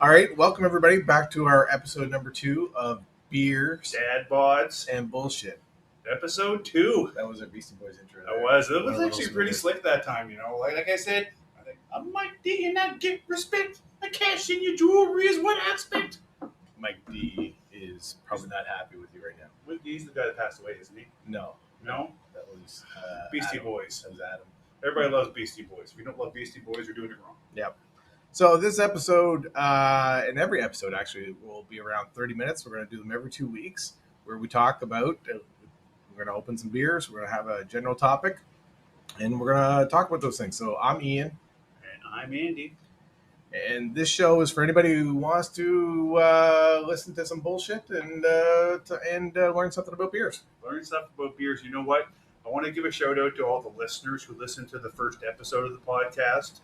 All right, welcome everybody back to our episode number 2 of Beers Dad Bods, and Bullshit. episode 2. That was a Beastie Boys intro. It was actually pretty slick that time, you know. Like I said, I'm Mike D and I get respect. I cash in your jewelry is what I expect. Mike D is probably not happy with you right now. He's the guy that passed away, isn't he? No, That was Beastie Adam. Boys. That was Adam. Everybody loves Beastie Boys. If you don't love Beastie Boys, you're doing it wrong. Yep. So this episode, and every episode actually, will be around 30 minutes. We're going to do them every 2 weeks, where we talk about. We're going to open some beers. We're going to have a general topic, and we're going to talk about those things. So I'm Ian, And I'm Andy. and this show is for anybody who wants to listen to some bullshit and learn something about beers. Learn stuff about beers. You know what? I want to give a shout out to all the listeners who listened to the first episode of the podcast.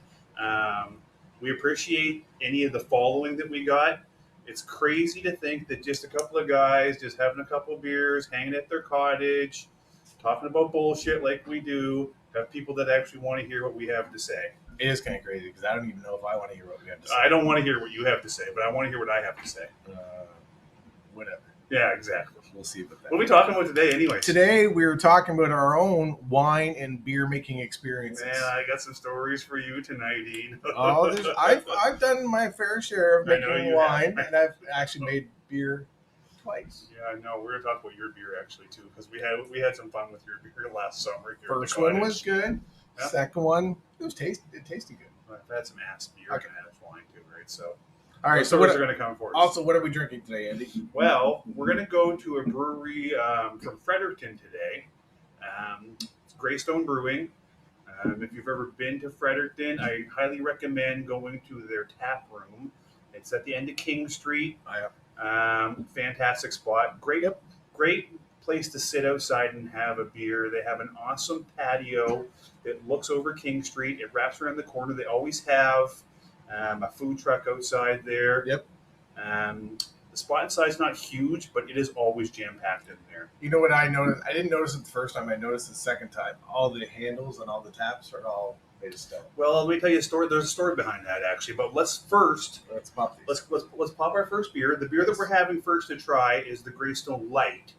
We appreciate any of the following that we got. It's crazy to think that just a couple of guys just having a couple of beers, hanging at their cottage, talking about bullshit like we do, have people that actually want to hear what we have to say. It is kind of crazy because I don't even know if I want to hear what we have to say. I don't want to hear what you have to say, but I want to hear what I have to say. Whatever. Yeah, exactly. We'll see about that. What are we talking about today anyways? Today we're talking about our own wine and beer making experiences. Man, I got some stories for you tonight, Ian. I've done my fair share of I know making you wine, have. and I've actually made beer twice. Yeah, I know. We're gonna talk about your beer actually too, because we had some fun with your beer last summer. Here First one was good. Yeah. Second one, it tasted good. I've had some ass beer Okay. and I had wine too, right? So All right. those So stories what? are gonna come for us. Also, what are we drinking today, Andy? Well, we're gonna go to a brewery from Fredericton today. It's Graystone Brewing. If you've ever been to Fredericton, I highly recommend going to their tap room. It's at the end of King Street. Fantastic spot. Great place to sit outside and have a beer. They have an awesome patio that looks over King Street. It wraps around the corner. They always have a food truck outside there. Yep. The spot inside is not huge, but it is always jam-packed in there. You know what I noticed? I didn't notice it the first time. I noticed it the second time. All the handles and all the taps are all made of stone. Well, let me tell you a story. There's a story behind that, actually. But let's Pop these. let's pop our first beer. The beer that we're having first to try is the Graystone Light.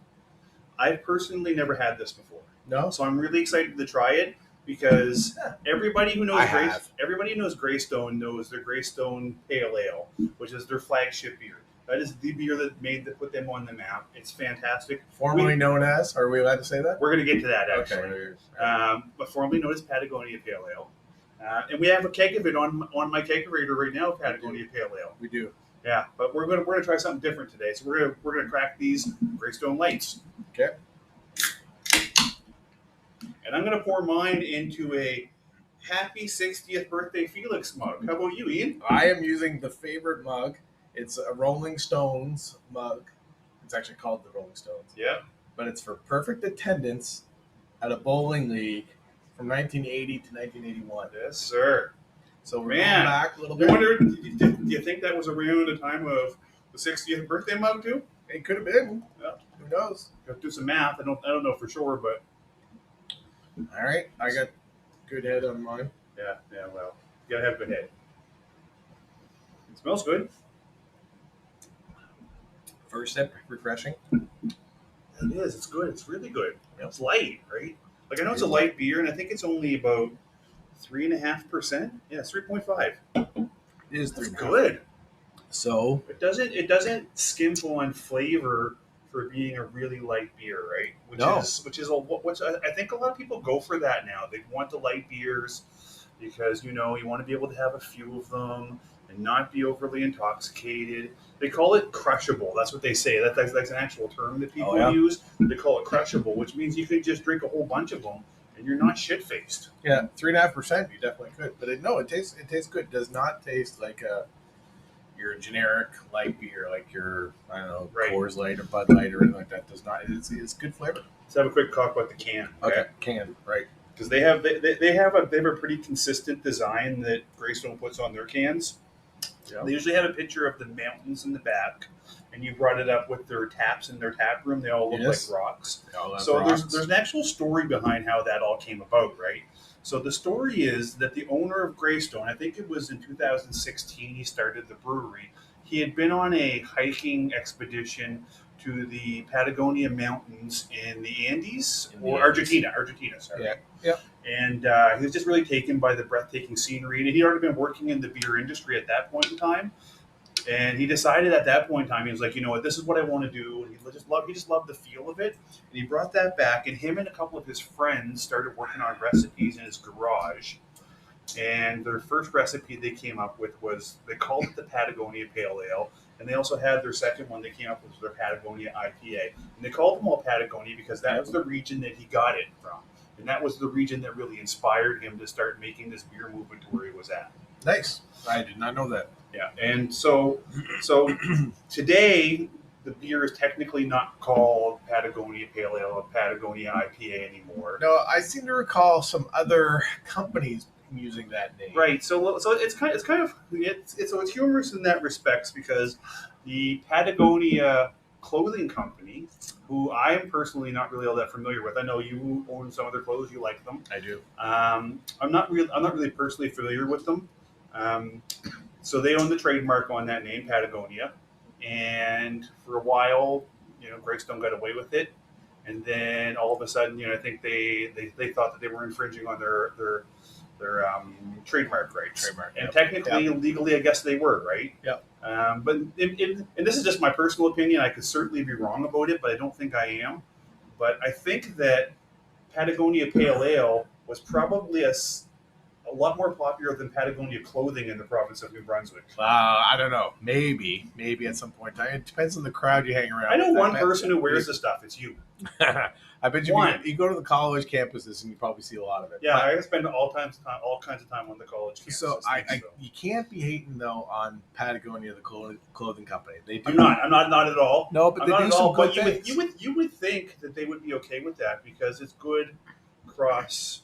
I've personally never had this before, No. so I'm really excited to try it because everybody who knows everybody who knows Graystone knows their Graystone Pale Ale, which is their flagship beer. That is the beer that put them on the map. It's fantastic. Formerly known as, are we allowed to say that? We're going to get to that actually. Okay. But formerly known as Patagonia Pale Ale. And we have a keg of it on my kegerator right now, Patagonia Pale Ale. We do. Yeah, but we're gonna try something different today. So we're gonna crack these Graystone Lights. Okay. And I'm gonna pour mine into a happy 60th birthday Felix mug. How about you, Ian? I am using the favorite mug. It's a Rolling Stones mug. It's actually called the Rolling Stones. Yeah. But it's for perfect attendance at a bowling league from 1980 to 1981. Yes, sir. So we're Man. going back a little I bit. wonder, do you think that was around the time of the 60th birthday mug too? It could have been. Yeah. Who knows? Got to do some math. I don't know for sure, but All right. I got good head on mine. yeah. Well, you gotta have a good head. It smells good. First sip, refreshing. It is. It's good. It's really good. Yep. It's light, right? Like I know it's a light beer, and I think it's only about 3.5%. Yeah, it's 3.5. It is That's 3.5. good. So It doesn't skimp on flavor for being a really light beer, right? Which I think a lot of people go for that now. They want the light beers because you want to be able to have a few of them and not be overly intoxicated. They call it crushable. That's what they say. That's an actual term that people use. They call it crushable, which means you could just drink a whole bunch of them and you're not shit-faced. yeah, 3.5%. You definitely could, but it tastes good. It does not taste like your generic light beer, like your Right. Coors Light or Bud Light or anything like that. Does not. It's good flavor. Let's have a quick talk about the can. Okay, can right. Because they have a pretty consistent design that Greystone puts on their cans. Yeah. They usually have a picture of the mountains in the back, and you brought it up with their taps in their tap room. They all look like rocks. So there's an actual story behind how that all came about, right? So the story is that the owner of Graystone, I think it was in 2016, he started the brewery, he had been on a hiking expedition to the Patagonia Mountains in the Andes, or Argentina, sorry. Yeah. Yeah. And he was just really taken by the breathtaking scenery. And he'd already been working in the beer industry at that point in time. And he decided at that point in time, he was like, you know what, this is what I want to do. And he just loved the feel of it. And he brought that back. And him and a couple of his friends started working on recipes in his garage. And their first recipe they came up with was, they called it the Patagonia Pale Ale. And they also had their second one they came up with, was their Patagonia IPA. And they called them all Patagonia because that was the region that he got it from. And that was the region that really inspired him to start making this beer movement to where he was at. Nice. I did not know that. Yeah, and so today the beer is technically not called Patagonia Pale Ale or Patagonia IPA anymore. No, I seem to recall some other companies using that name. Right. So it's humorous in that respects because the Patagonia clothing company, who I am personally not really all that familiar with. I know you own some of their clothes, you like them. I do. I'm not really personally familiar with them. So they own the trademark on that name, Patagonia, and for a while, Greystone got away with it, and then all of a sudden, I think they thought that they were infringing on their trademark rights. And technically, legally, I guess they were, right? Yeah. But and this is just my personal opinion. I could certainly be wrong about it, but I don't think I am. But I think that Patagonia Pale Ale was probably a lot more popular than Patagonia clothing in the province of New Brunswick. I don't know. Maybe at some point in time. It depends on the crowd you hang around. I know one person who wears the stuff. It's you. I bet you go to the college campuses and you probably see a lot of it. Yeah, I spend all kinds of time on the college campuses. So you can't be hating though on Patagonia, the clothing company. They do. I'm not at all. No, but they do some good things. You would think that they would be okay with that because it's good cross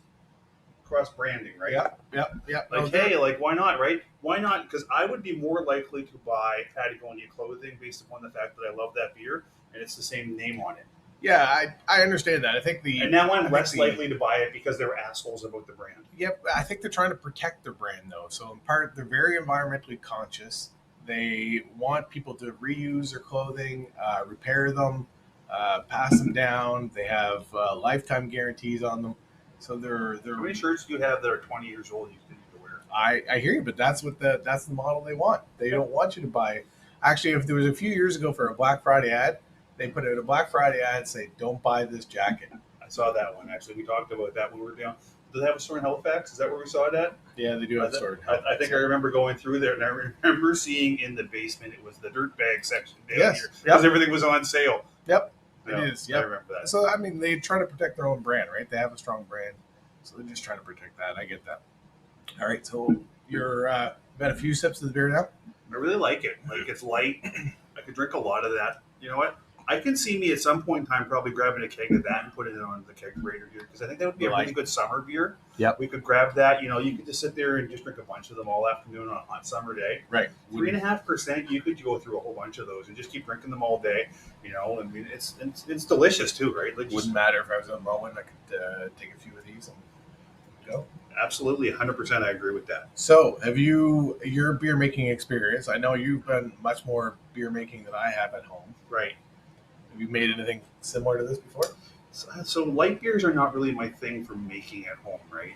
branding, right? Yeah. Like, hey, like, why not, right? Why not? Because I would be more likely to buy Patagonia clothing based upon the fact that I love that beer and it's the same name on it. Yeah, I understand that. I think and now I'm less likely to buy it because they're assholes about the brand. Yep, I think they're trying to protect their brand though. So in part, they're very environmentally conscious. They want people to reuse their clothing, repair them, pass them down. They have lifetime guarantees on them. So they're. How many shirts do you have that are 20 years old you still need to wear? I hear you, but that's the model they want. They don't want you to buy. Actually, if there was a few years ago for a Black Friday ad, they put out a Black Friday ad and say, "Don't buy this jacket." I saw that one actually. We talked about that when we were down. Do they have a store in Halifax? Is that where we saw it at? Yeah, they do have a store in Halifax. I think I remember going through there, and I remember seeing in the basement it was the dirt bag section down here because everything was on sale. Yep. It is. Yep. I remember that. So, I mean, they try to protect their own brand, right? They have a strong brand. So they're just trying to protect that. I get that. All right. So you're had a few sips of the beer now? I really like it. Like, it's light. I could drink a lot of that. You know what? I can see me at some point in time probably grabbing a keg of that and putting it on the kegerator here because I think that would be a really good summer beer. Yep. We could grab that. You could just sit there and just drink a bunch of them all afternoon on a hot summer day. Right. 3.5%. You could go through a whole bunch of those and just keep drinking them all day. I mean, it's delicious too, right? Like, wouldn't matter if I was on Mullen. I could take a few of these and go. Absolutely, 100%. I agree with that. So, have your beer making experience? I know you've done much more beer making than I have at home. Right. Have you made anything similar to this before? So light beers are not really my thing for making at home, right?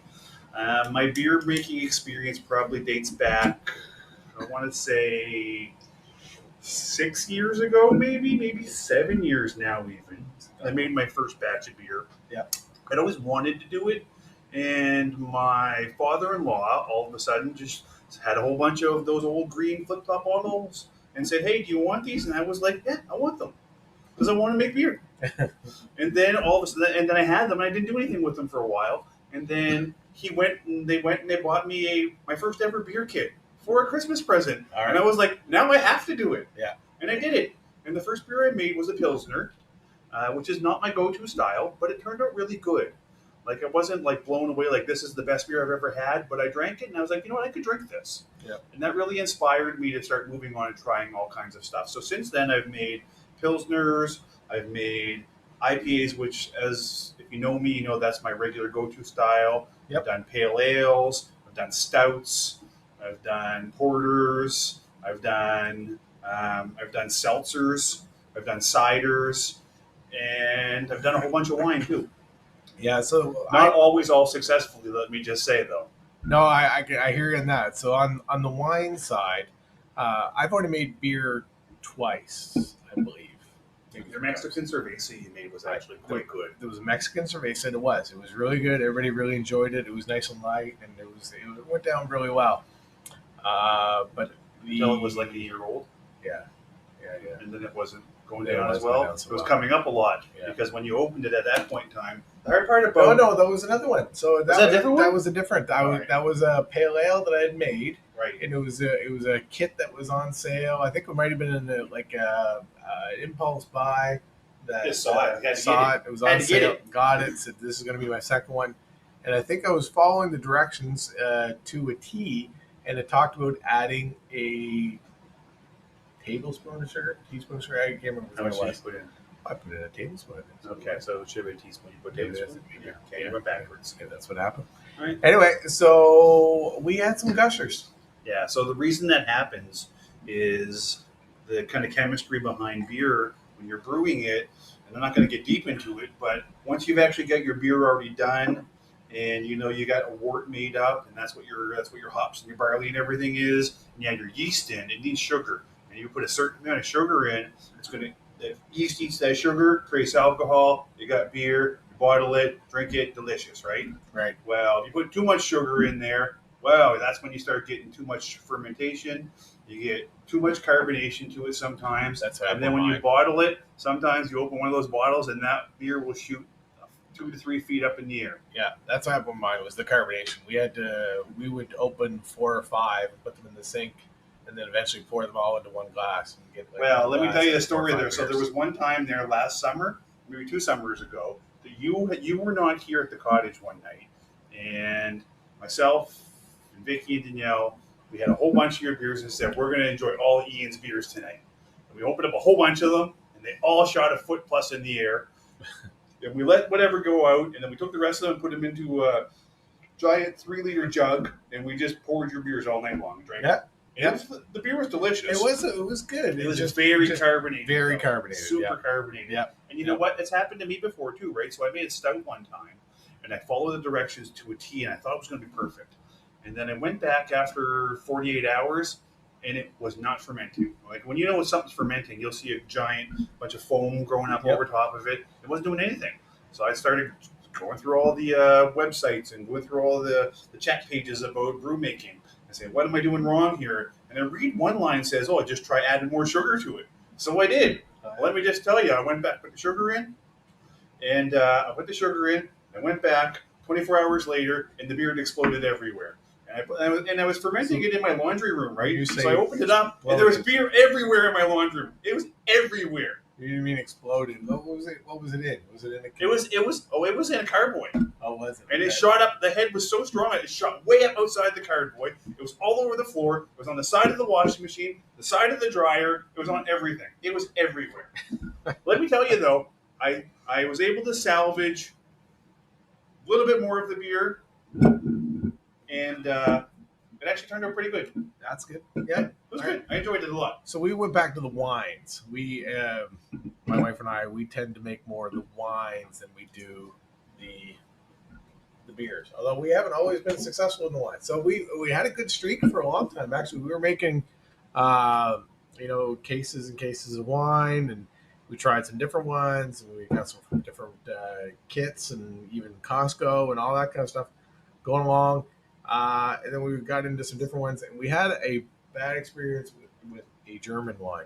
My beer making experience probably dates back, I want to say 6 years ago, maybe 7 years now even. I made my first batch of beer. Yeah. I'd always wanted to do it, and my father-in-law all of a sudden just had a whole bunch of those old green flip-top bottles and said, "Hey, do you want these?" And I was like, "Yeah, I want them." Because I want to make beer. And then all of a sudden, I had them, and I didn't do anything with them for a while. And then they went and they bought me my first ever beer kit for a Christmas present. All right. And I was like, now I have to do it. Yeah. And I did it. And the first beer I made was a Pilsner, which is not my go-to style, but it turned out really good. Like, I wasn't like blown away, like this is the best beer I've ever had, but I drank it and I was like, you know what, I could drink this. Yeah. And that really inspired me to start moving on and trying all kinds of stuff. So since then, I've made Pilsners, I've made IPAs, which, as if you know me, you know that's my regular go-to style. Yep. I've done pale ales, I've done stouts, I've done porters, I've done I've done seltzers. I've done ciders, and I've done a whole bunch of wine too. Yeah, so Not always all successfully. Let me just say though. no, I hear you in that. So on the wine side, I've only made beer twice, I believe. Maybe Your Mexican cerveza you made was actually quite good. There was a Mexican cerveza, and it was really good. Everybody really enjoyed it. It was nice and light, and it went down really well. But Until it was like a year old. Yeah. And then it wasn't going Yeah, it down as wasn't going well. down so It was well. coming up a lot Yeah. because when you opened it at that point in time, the hard part about No, that was another one. So that a different one? That was a different. That was a pale ale that I had made, right. and it was a kit that was on sale. I think it might have been in a impulse buy. That Just saw it. Saw it. It was on Had to get sale. it. Got it. Said this is going to be my second one, and I think I was following the directions to a T, and it talked about adding a tablespoon of sugar, teaspoon of sugar. I can't remember How what much it did was. you put in? I put in a tablespoon. Okay, so it should have been a teaspoon. You put Maybe tablespoon. that's- Okay, you went backwards. Yeah, that's what happened. Right. Anyway, so we had some gushers. Yeah, so the reason that happens is the kind of chemistry behind beer when you're brewing it, and I'm not going to get deep into it, but once you've actually got your beer already done and you know you got a wort made up and that's what your hops and your barley and everything is, and you have your yeast in, it needs sugar. And you put a certain amount of sugar in, the yeast eats that sugar, creates alcohol, you got beer, you bottle it, drink it, delicious, right? Right. Well, if you put too much sugar in there, well, that's when you start getting too much fermentation. You get too much carbonation to it sometimes. That's what and then when you bottle it, sometimes you open one of those bottles and that beer will shoot 2 to 3 feet up in the air. Yeah, that's what happened with mine was the carbonation. We would open 4 or 5, put them in the sink, and then eventually pour them all into one glass. And get Well, let me tell you the story there. So there was one time there last summer, maybe 2 summers ago, that you were not here at the cottage one night, and myself and Vicky and Danielle, we had a whole bunch of your beers and said we're going to enjoy all Ian's beers tonight. And we opened up a whole bunch of them, and they all shot a foot plus in the air. And we let whatever go out, and then we took the rest of them and put them into a giant 3-liter jug, and we just poured your beers all night long. Drank it. Yeah. The beer was delicious. It was good. It was just very carbonated. Very carbonated. Super carbonated. Yeah. And you know what? It's happened to me before too, right? So I made a stout one time, and I followed the directions to a T, and I thought it was going to be perfect. And then I went back after 48 hours, and it was not fermenting. Like when you know when something's fermenting, you'll see a giant bunch of foam growing up over top of it. It wasn't doing anything. So I started going through all the websites and going through all the chat pages about brew making. I say, what am I doing wrong here? And I read one line says, oh, just try adding more sugar to it. So I did. Let me just tell you, I went back, put the sugar in, and I put the sugar in. I went back 24 hours later, and the beer had exploded everywhere. And I was fermenting it in my laundry room, right? So I opened it up, and there was beer everywhere in my laundry room. It was everywhere. You didn't mean exploded. What was it? What was it in? Was it in a? It was in a carboy. Oh, was it? And it shot up. The head was so strong, it shot way up outside the carboy. It was all over the floor. It was on the side of the washing machine, the side of the dryer. It was on everything. It was everywhere. Let me tell you though, I was able to salvage a little bit more of the beer, and it actually turned out pretty good. That's good. Yeah, it was good. I enjoyed it a lot. So we went back to the wines. We, my wife and I, we tend to make more of the wines than we do the beers. Although we haven't always been successful in the wines. So we had a good streak for a long time. Actually, we were making, cases and cases of wine, and we tried some different ones, and we got some from different kits, and even Costco and all that kind of stuff going along. And then we got into some different ones, and we had a bad experience with a German wine.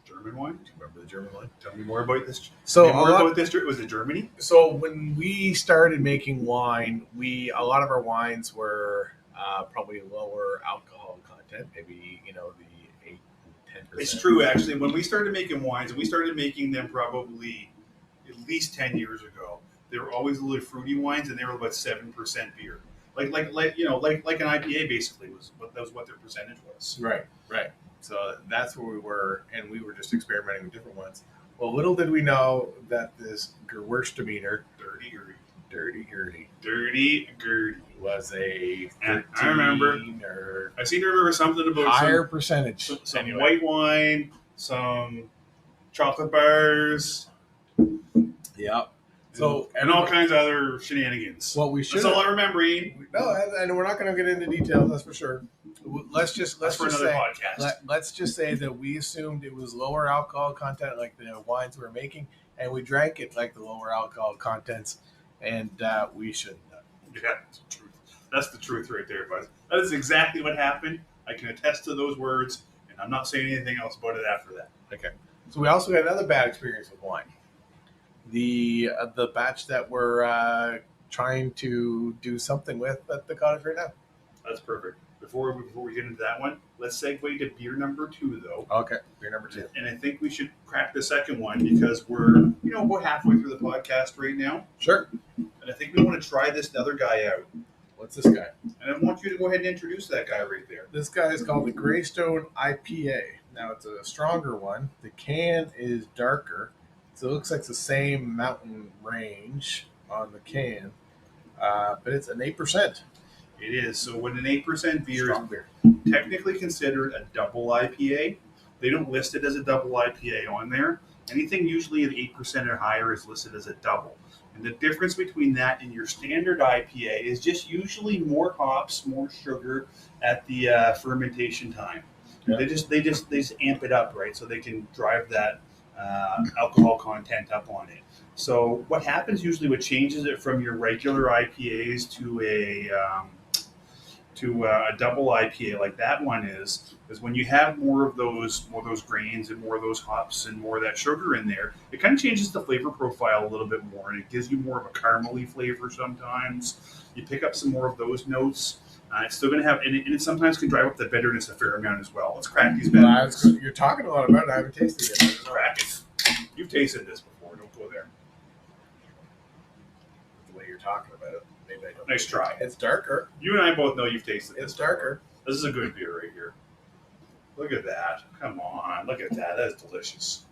German wine? Do you remember the German wine? Tell me more about this. So was it Germany? So when we started making wine, a lot of our wines were probably lower alcohol content, maybe the 8 and 10%. It's true, actually. When we started making wines, and we started making them probably at least 10 years ago, they were always a little fruity wines, and they were about 7% beer. Like an IPA basically that was what their percentage was. Right. So that's where we were, and we were just experimenting with different ones. Well, little did we know that this Gewürztraminer, dirty Gertie, was a 13 I remember. or I seem to remember something about higher percentage. some Anyway. white wine, some chocolate bars. Yep. So and all kinds of other shenanigans. What we should. That's all I remember. No, and we're not going to get into details. That's for sure. Let's just for another say, podcast. Let's just say that we assumed it was lower alcohol content, like the wines we were making, and we drank it like the lower alcohol contents, and we shouldn't have. Yeah, that's the truth. That's the truth right there, bud. That is exactly what happened. I can attest to those words, and I'm not saying anything else about it after that. Okay. So we also had another bad experience with wine. The batch that we're trying to do something with at the cottage right now. That's perfect. Before we get into that one, let's segue to beer number 2, though. Okay, beer number 2. And I think we should crack the second one because we're about halfway through the podcast right now. Sure. And I think we want to try this other guy out. What's this guy? And I want you to go ahead and introduce that guy right there. This guy is called the Graystone IPA. Now it's a stronger one. The can is darker, so it looks like it's the same mountain range on the can, but it's an 8%. It is. So when an 8% beer Strong is beer. technically considered a double IPA, they don't list it as a double IPA on there. Anything usually at 8% or higher is listed as a double. And the difference between that and your standard IPA is just usually more hops, more sugar at the fermentation time. Yeah. They just amp it up, right? So they can drive that alcohol content up on it. So what happens usually, what changes it from your regular IPAs to a double IPA like that one is when you have more of those grains and more of those hops and more of that sugar in there, it kind of changes the flavor profile a little bit more, and it gives you more of a caramely flavor sometimes. You pick up some more of those notes. It's still going to have, and it sometimes can drive up the bitterness a fair amount as well. Let's crack these bad boys. You're talking a lot about it. I haven't tasted it. Let's crack it. You've tasted this before. Don't go there. The way you're talking about it. Maybe I don't. Nice try. It's darker. You and I both know you've tasted this. It's darker. This is a good beer right here. Look at that. Come on. Look at that. That is delicious.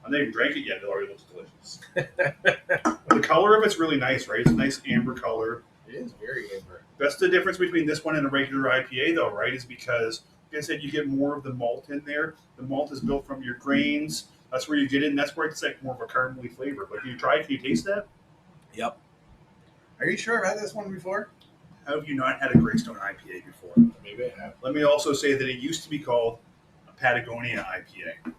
I didn't even drank it yet. It already looks delicious. The color of it's really nice, right? It's a nice amber color. It is very amber. That's the difference between this one and a regular IPA, though, right? Is because, like I said, you get more of the malt in there. The malt is built from your grains. That's where you get it, and that's where it's like more of a caramely flavor. But can you try it? Can you taste that? Yep. Are you sure I've had this one before? How have you not had a Graystone IPA before? Maybe I have. Let me also say that it used to be called a Patagonia IPA.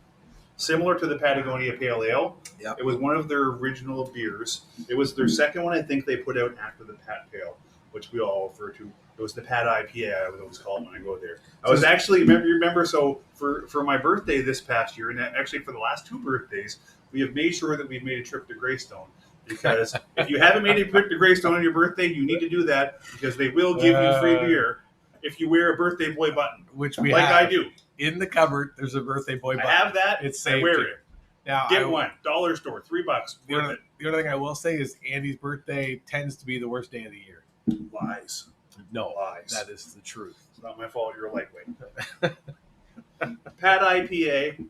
Similar to the Patagonia Pale Ale. Yep. It was one of their original beers. It was their second one, I think, they put out after the Pat Pale, which we all refer to. It was the Pat IPA, I would always call it when I go there. I was actually, remember, so for my birthday this past year, and actually for the last 2 birthdays, we have made sure that we've made a trip to Graystone. Because if you haven't made a trip to Graystone on your birthday, you need to do that because they will give you free beer if you wear a birthday boy button. Which we like have. I do. In the cupboard, there's a birthday boy button. I have that. It's I wear it. Now, Get one. Dollar store. $3. The other thing I will say is Andy's birthday tends to be the worst day of the year. Lies. No, lies. That is the truth. It's not my fault. You're a lightweight. Pat IPA.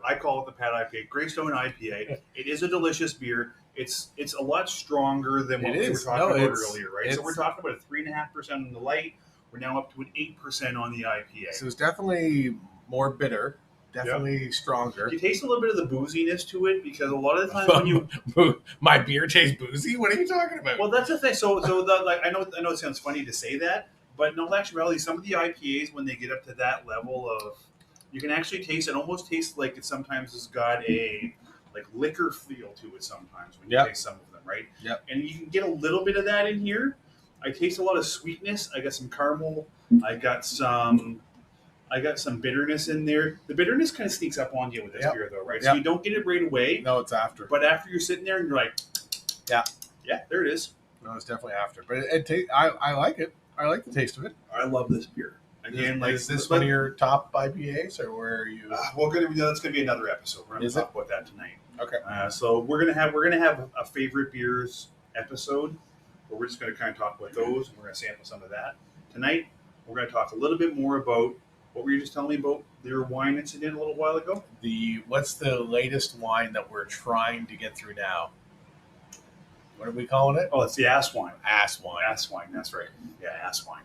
I call it the Pat IPA. Graystone IPA. It is a delicious beer. It's a lot stronger than what we were talking about earlier, right? So we're talking about a 3.5% on the light. We're now up to an 8% on the IPA. So it's definitely more bitter, definitely stronger. You taste a little bit of the booziness to it because a lot of the time when you my beer tastes boozy. What are you talking about? Well, that's the thing. So I know it sounds funny to say that, but in actuality, some of the IPAs when they get up to that level of, you can actually taste it. Almost tastes like it sometimes has got a liquor feel to it sometimes when you taste some of them, right? Yep. And you can get a little bit of that in here. I taste a lot of sweetness. I got some caramel. I got some bitterness in there. The bitterness kind of sneaks up on you with this beer, though, right? So you don't get it right away. No, it's after. But after you're sitting there and you're like, yeah, there it is. No, it's definitely after. But I like it. I like the taste of it. I love this beer. Again, is this one of your top IPAs, or where are you? That's gonna be another episode. We're gonna talk about that tonight. Okay. So we're gonna have a favorite beers episode, where we're just gonna kind of talk about those, and we're gonna sample some of that. Tonight, we're gonna talk a little bit more about what were you just telling me about your wine incident a little while ago? What's the latest wine that we're trying to get through now? What are we calling it? Oh, it's the ass wine. Ass wine. Ass wine. That's right. Yeah, ass wine.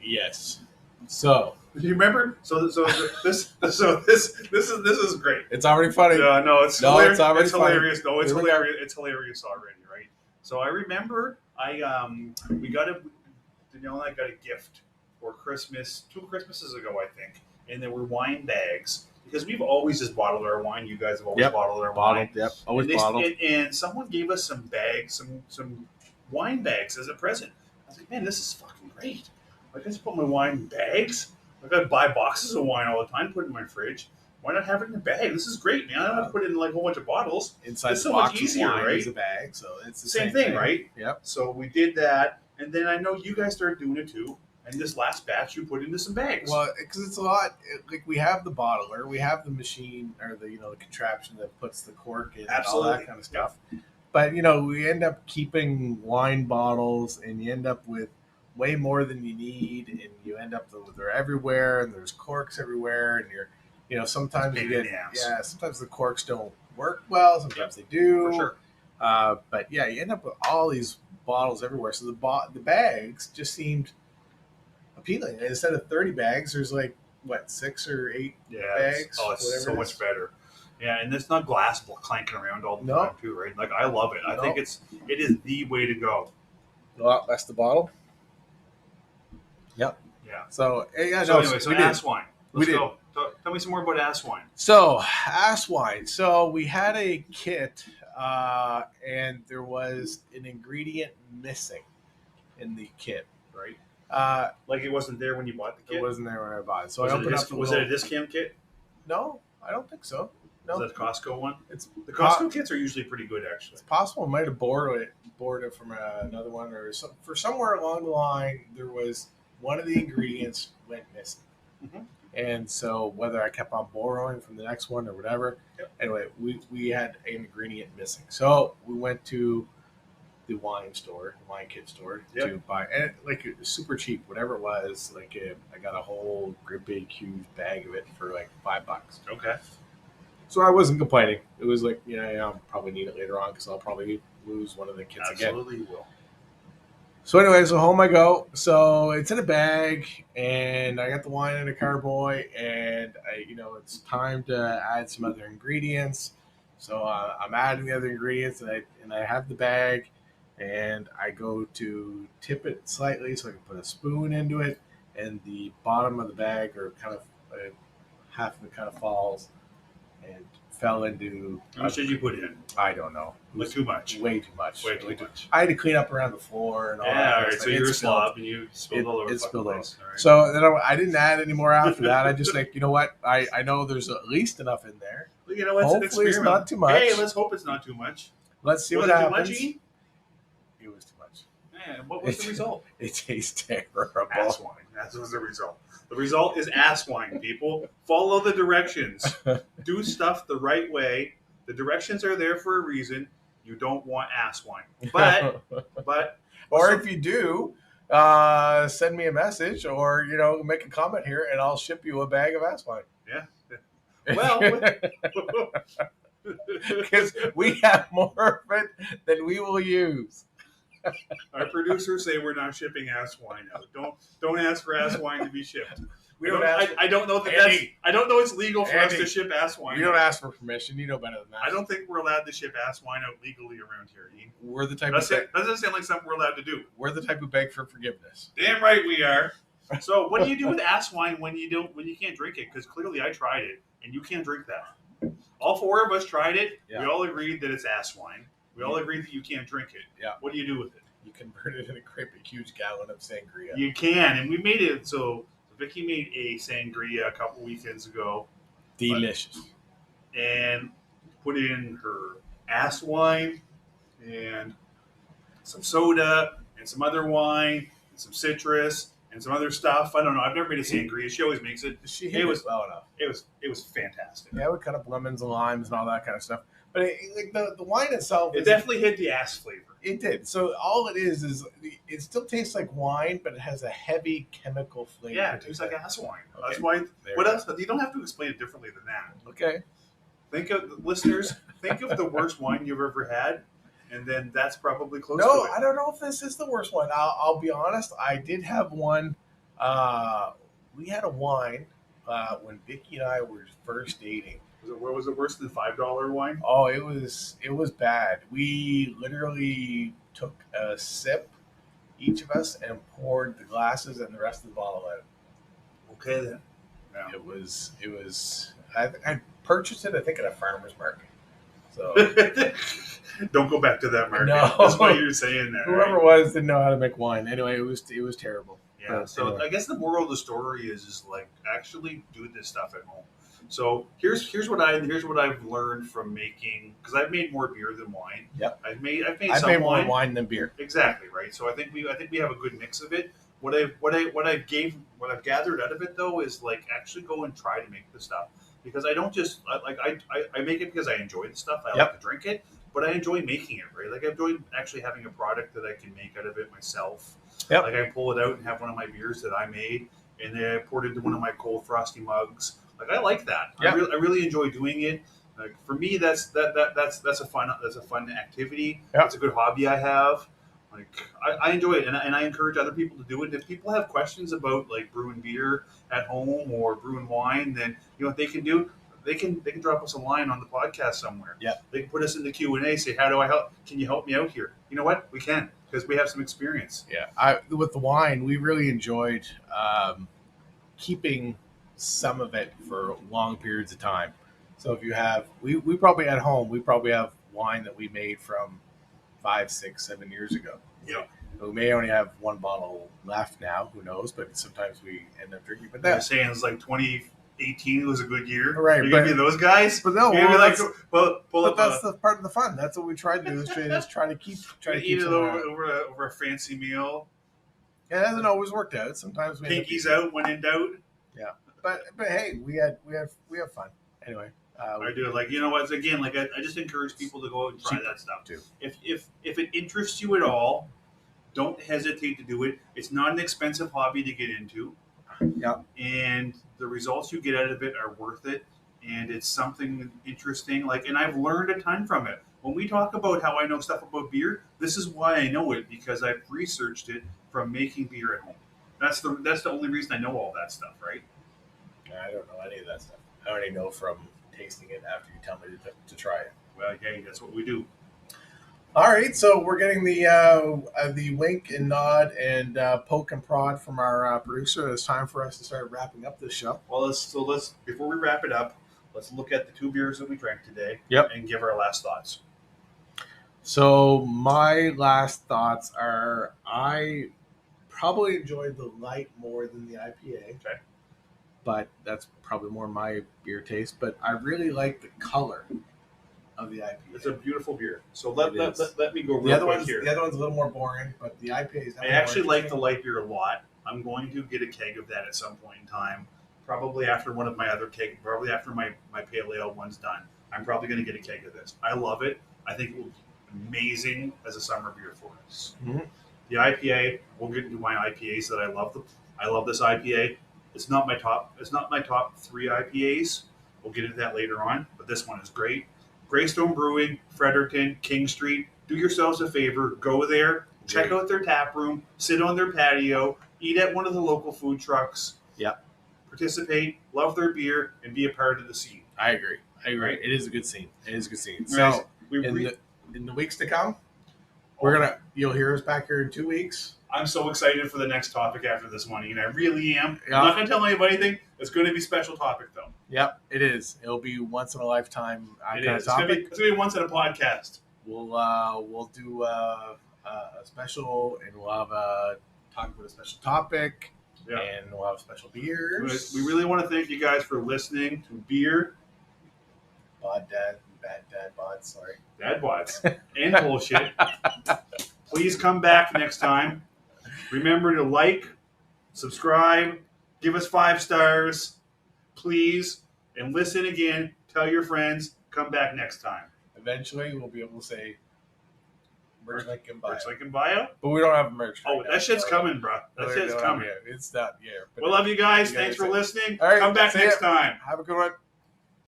Yes. So Do you remember? So this is great. it's already funny. No, it's No, hilarious. it's already It's hilarious. funny. No, it's Here we go. hilarious. It's hilarious already, right? So I remember we got Danielle and I got a gift for Christmas 2 Christmases ago, I think, and there were wine bags because we've always just bottled our wine. You guys have always Yep. bottled our Bottled. wine. Yep. Always and bottled. And someone gave us some bags, some wine bags as a present. I was like, man, this is fucking great. I just put my wine in bags. I got to buy boxes of wine all the time, put it in my fridge. Why not have it in a bag? This is great, man. I don't have to put it in like a whole bunch of bottles. Inside It's the so box much easier, of wine right? is a bag, so it's the Same thing, right? Yep. So we did that, and then I know you guys started doing it too. And this last batch, you put into some bags. Well, because it's a lot. Like we have the bottler, we have the machine or the the contraption that puts the cork in, and all Absolutely. that kind of stuff. But we end up keeping wine bottles, and you end up with way more than you need, and you end up with they're everywhere, and there's corks everywhere, and sometimes you get sometimes the corks don't work well, sometimes they do. For sure. But yeah, you end up with all these bottles everywhere. So the bags just seemed appealing. And instead of 30 bags, there's like 6 or 8 bags. Oh, it's so much better. Yeah, and it's not glass clanking around all the time too, right? Like I love it. I think it is the way to go. Well, that's the bottle. Yep. Yeah. So anyway, so ass wine. Let's We did. go. Tell me some more about ass wine. So ass wine. So we had a kit, and there was an ingredient missing in the kit. Right. Like it wasn't there when you bought the kit. It wasn't there when I bought it. So was I opened up. Was it a discount kit? No, I don't think so. No, Was that the Costco one? The Costco kits are usually pretty good, actually. It's possible I might have borrowed it from another one, or for somewhere along the line there was one of the ingredients went missing. Mm-hmm. And so whether I kept on borrowing from the next one or whatever, anyway, we had an ingredient missing. So we went to the wine kit store to buy, and it was super cheap, whatever it was. I got a whole big huge bag of it for like $5. Okay. So I wasn't complaining. It was like, I'll probably need it later on because I'll probably lose one of the kits again. Absolutely will. So anyway, so home I go. So it's in a bag, and I got the wine in a carboy, and it's time to add some other ingredients. So I'm adding the other ingredients, and I have the bag, and I go to tip it slightly so I can put a spoon into it, and the bottom of the bag, or kind of half of it, kind of falls and fell into. How much did you put in? I don't know. It was too much. Way too much. Way too much. I had to clean up around the floor and all that. Yeah, all right. stuff. So you're a slob and you spilled all over the spilled place. All right. So then I didn't add any more after that. I just you know what? I know there's at least enough in there. Well, you know what? Hopefully it's not too much. Hey, let's hope it's not too much. Let's see what Was happens. it too much, Ian? It was too much. Man, what was the result? It tastes terrible. Ass wine. That was the result. The result is ass wine, people. Follow the directions. Do stuff the right way. The directions are there for a reason. You don't want ass wine. But or if you do, send me a message or, make a comment here and I'll ship you a bag of ass wine. Yeah. Well, because we have more of it than we will use. Our producers say we're not shipping ass wine out. Don't ask for ass wine to be shipped. I don't know that I don't know it's legal for us to ship ass wine. You don't ask for permission. You know better than that. I don't think we're allowed to ship ass wine out legally around here, Ian. We're the type that doesn't sound like something we're allowed to do. We're the type who beg for forgiveness. Damn right we are. So what do you do with ass wine when you can't drink it? Because clearly I tried it and you can't drink that. All 4 of us tried it. Yeah. We all agreed that it's ass wine. We all agreed that you can't drink it. Yeah. What do you do with it? You convert it in a great big huge gallon of sangria. You can, and we made it so Vicky made a sangria a couple weekends ago. Delicious. And put in her ass wine and some soda and some other wine and some citrus and some other stuff. I don't know. I've never made a sangria. She always makes it. It was well enough. It was fantastic. Yeah, we cut up lemons and limes and all that kind of stuff. But the wine itself, it definitely hit the ass flavor. It did. So all it is it still tastes like wine, but it has a heavy chemical flavor. Yeah, it tastes like ass wine. Okay. That's why. What else? You don't have to explain it differently than that. Okay. Think of listeners. Think of the worst wine you've ever had, and then that's probably close to No, it. I don't know if this is the worst one. I'll be honest. I did have one. We had a wine when Vicky and I were first dating. What was it worse than $5 wine? Oh, it was bad. We literally took a sip, each of us, and poured the glasses and the rest of the bottle out. Okay then. Yeah. It was. I purchased it, I think, at a farmer's market. So Don't go back to that market. No. That's what you're saying there. whoever Right? it was didn't know how to make wine. Anyway, it was terrible. Yeah. But So anyway. I guess the moral of the story is like actually do this stuff at home. So here's what I've learned from making, because I've made more beer than wine. Yep. I've made I've some made more wine. wine than beer. Exactly right. So I think we have a good mix of it. What I've gathered out of it though is like actually go and try to make the stuff, because I don't just I make it because I enjoy the stuff. I like to drink it, but I enjoy making it, right? Like I enjoy actually having a product that I can make out of it myself. Yep. Like I pull it out and have one of my beers that I made, and then I poured it into one of my cold frosty mugs. Like I like that. Yep. I really enjoy doing it. Like for me, that's a fun activity. Yep. It's a good hobby I have. Like I enjoy it, and I encourage other people to do it. If people have questions about like brewing beer at home or brewing wine, then what they can do. They can drop us a line on the podcast somewhere. Yeah. They can put us in the Q&A. Say, how do I help? Can you help me out here? You know what? We can, because we have some experience. Yeah. With the wine, we really enjoyed keeping some of it for long periods of time. So if you have, we probably at home, we probably have wine that we made from 5, 6, 7 years ago. Yeah. We may only have one bottle left now. Who knows? But sometimes we end up drinking. But They're that's saying it's like 2018 was a good year. Right, You're gonna be those guys. But no, You're gonna be like, that's- pull but up. that's the part of the fun. That's what we try to do. Is try to keep Eat it some around. over a fancy meal. It hasn't always worked out. Sometimes we end up Pinkies eating- out when in doubt. But hey, we have fun. Anyway, I do it. Like, you know what? Again, like I just encourage people to go out and try that stuff too. If it interests you at all, don't hesitate to do it. It's not an expensive hobby to get into. Yeah. And the results you get out of it are worth it. And it's something interesting. Like, and I've learned a ton from it. When we talk about how I know stuff about beer, this is why I know it, because I've researched it from making beer at home. That's the only reason I know all that stuff, right? I don't know any of that stuff. I already know from tasting it after you tell me to try it. Well, hey, that's what we do. All right, so we're getting the wink and nod and poke and prod from our producer. It's time for us to start wrapping up this show. Well, let's before we wrap it up, let's look at the 2 beers that we drank today. Yep. And give our last thoughts. So my last thoughts are I probably enjoyed the light more than the IPA. Okay. But that's probably more my beer taste. But I really like the color of the IPA. It's a beautiful beer. So let me go The real other quick one's here. the other one's a little more boring, but the IPA is. I actually like the light beer a lot. I'm going to get a keg of that at some point in time. Probably after one of my other keg. Probably after my pale ale one's done. I'm probably going to get a keg of this. I love it. I think it will be amazing as a summer beer for us. Mm-hmm. The IPA. We'll get into my IPAs that I love. I love this IPA. It's not my top 3 IPAs. We'll get into that later on. But this one is great. Graystone Brewing, Fredericton, King Street. Do yourselves a favor. Go there. Check out their tap room. Sit on their patio. Eat at one of the local food trucks. Yep. Participate. Love their beer and be a part of the scene. I agree. Right? It is a good scene. So Guys, in the weeks to come, Oh. you'll hear us back here in 2 weeks. I'm so excited for the next topic after this one, and I really am. Yeah. I'm not going to tell anybody anything. It's going to be a special topic, though. Yep, it is. It'll be once in a lifetime It kind is. of topic. It's going to be once in a podcast. We'll do a special, and we'll have talk about a special topic, Yeah. and we'll have special beers. We really want to thank you guys for listening to Beer, Bad dad, bod. Sorry. Dad Bods, and Bullshit. Please come back next time. Remember to like, subscribe, give us 5 stars, please, and listen again. Tell your friends. Come back next time. Eventually, we'll be able to say merch link in bio. Merch link in bio. But we don't have merch. Oh, right now, that shit's so- coming, bro. That No, shit's no, coming. yeah, it's not. Yeah. But We love you guys. You guys Thanks for say- listening. All right, Come back see next ya. time. Have a good one.